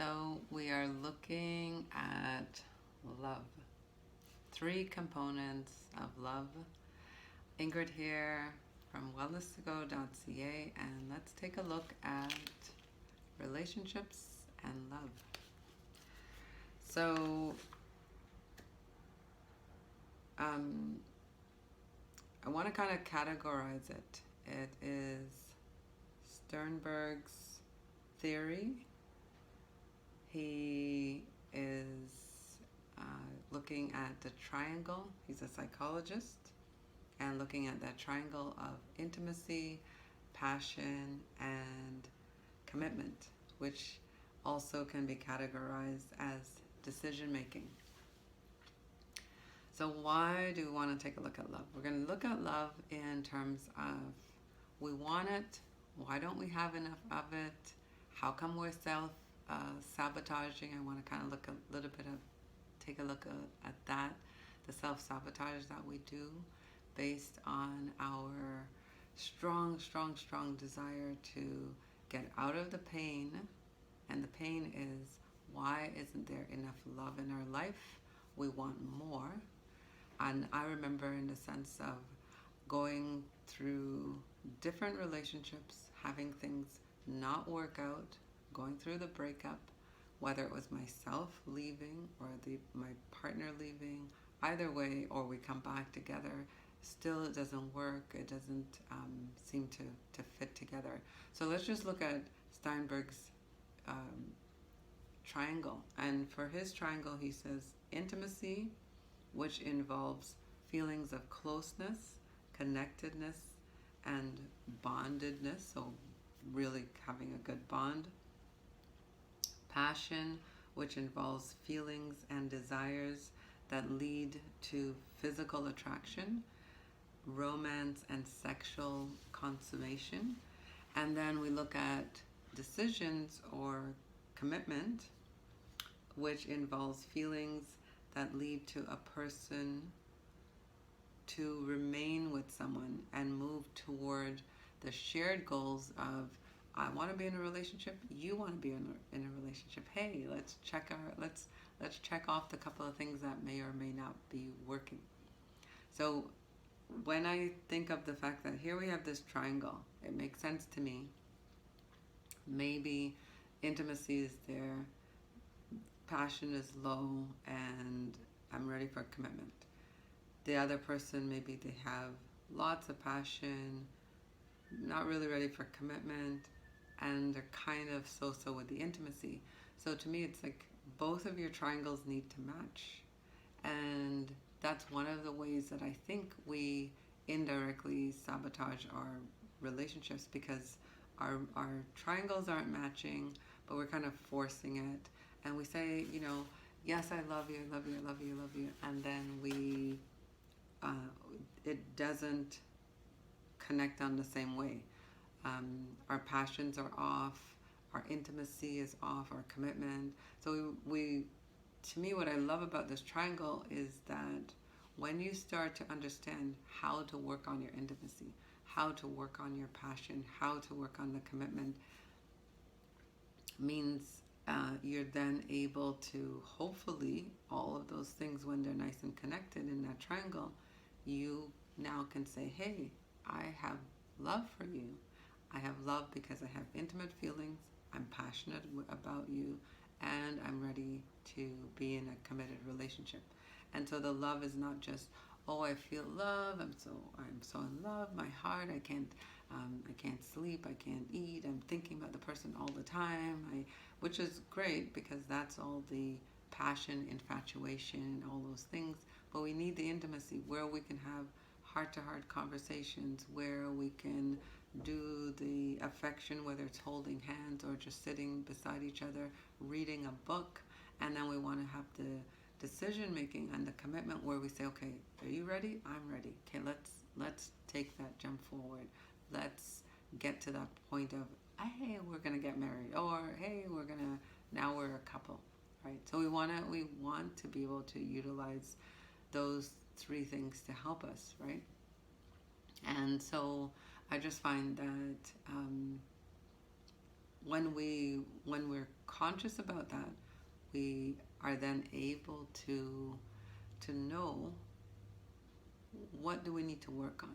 So we are looking at love. Three components of love. Ingrid here from wellnesstogo.ca, and let's take a look at relationships and love. So I want to kind of categorize it. It is Sternberg's theory. He is looking at the triangle. He's a psychologist, and looking at that triangle of intimacy, passion, and commitment, which also can be categorized as decision making. So why do we want to take a look at love? We're going to look at love in terms of we want it, why don't we have enough of it, how come we're self-sabotaging. I want to kind of look a little bit of, take a look at that, the self-sabotage that we do based on our strong desire to get out of the pain. And the pain is, why isn't there enough love in our life? We want more. And I remember in the sense of going through different relationships, having things not work out, going through the breakup, whether it was myself leaving or my partner leaving, either way, or we come back together, still it doesn't work, it doesn't seem to fit together. So let's just look at Sternberg's triangle. And for his triangle, he says intimacy, which involves feelings of closeness, connectedness, and bondedness, so really having a good bond. Passion, which involves feelings and desires that lead to physical attraction, romance and sexual consummation. And then we look at decisions or commitment, which involves feelings that lead to a person to remain with someone and move toward the shared goals of, I want to be in a relationship, you want to be in a relationship. Hey, let's check off the couple of things that may or may not be working. So when I think of the fact that here we have this triangle, it makes sense to me. Maybe intimacy is there, passion is low, and I'm ready for commitment. The other person, maybe they have lots of passion, not really ready for commitment, and they're kind of so-so with the intimacy. So to me, it's like both of your triangles need to match. And that's one of the ways that I think we indirectly sabotage our relationships, because our triangles aren't matching, but we're kind of forcing it. And we say, yes, I love you, I love you, I love you, I love you. And then it doesn't connect on the same way. Our passions are off, our intimacy is off, our commitment. So to me, what I love about this triangle is that when you start to understand how to work on your intimacy, how to work on your passion, how to work on the commitment, means you're then able to, hopefully, all of those things, when they're nice and connected in that triangle, you now can say, hey, I have love for you. I have love because I have intimate feelings, I'm passionate about you, and I'm ready to be in a committed relationship. And so the love is not just, oh, I feel love, I'm so in love, my heart, I can't sleep, I can't eat, I'm thinking about the person all the time, which is great because that's all the passion, infatuation, all those things. But we need the intimacy where we can have heart-to-heart conversations, where we can do the affection, whether it's holding hands or just sitting beside each other, reading a book. And then we want to have the decision making and the commitment where we say, okay, are you ready? I'm ready. Okay, let's take that jump forward. Let's get to that point of, hey, we're gonna get married, or hey, now we're a couple, right? So we want to be able to utilize those three things to help us, right? And so I just find that when we're conscious about that, we are then able to know, what do we need to work on?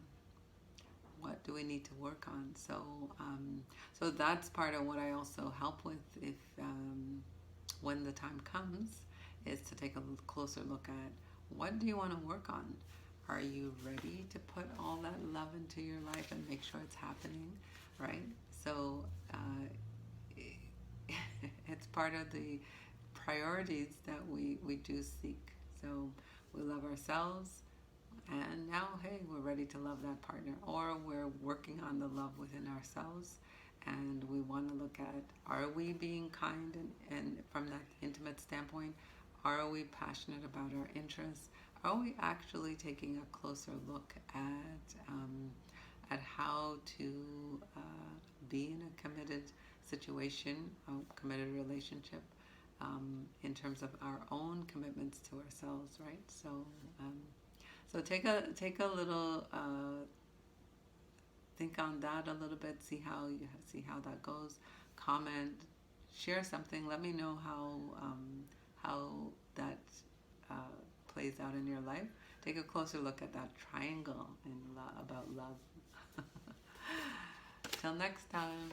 What do we need to work on? So that's part of what I also help with, if when the time comes, is to take a closer look at, what do you want to work on? Are you ready to put all that love into your life and make sure it's happening, right? So it's part of the priorities that we do seek. So we love ourselves, and now, hey, we're ready to love that partner, or we're working on the love within ourselves, and we want to look at, are we being kind, and from that intimate standpoint, are we passionate about our interests? Are we actually taking a closer look at how to be in a committed situation, a committed relationship, in terms of our own commitments to ourselves, right? So take a little think on that a little bit. See how that goes. Comment, share something. Let me know how that plays out in your life. Take a closer look at that triangle about love. Till next time.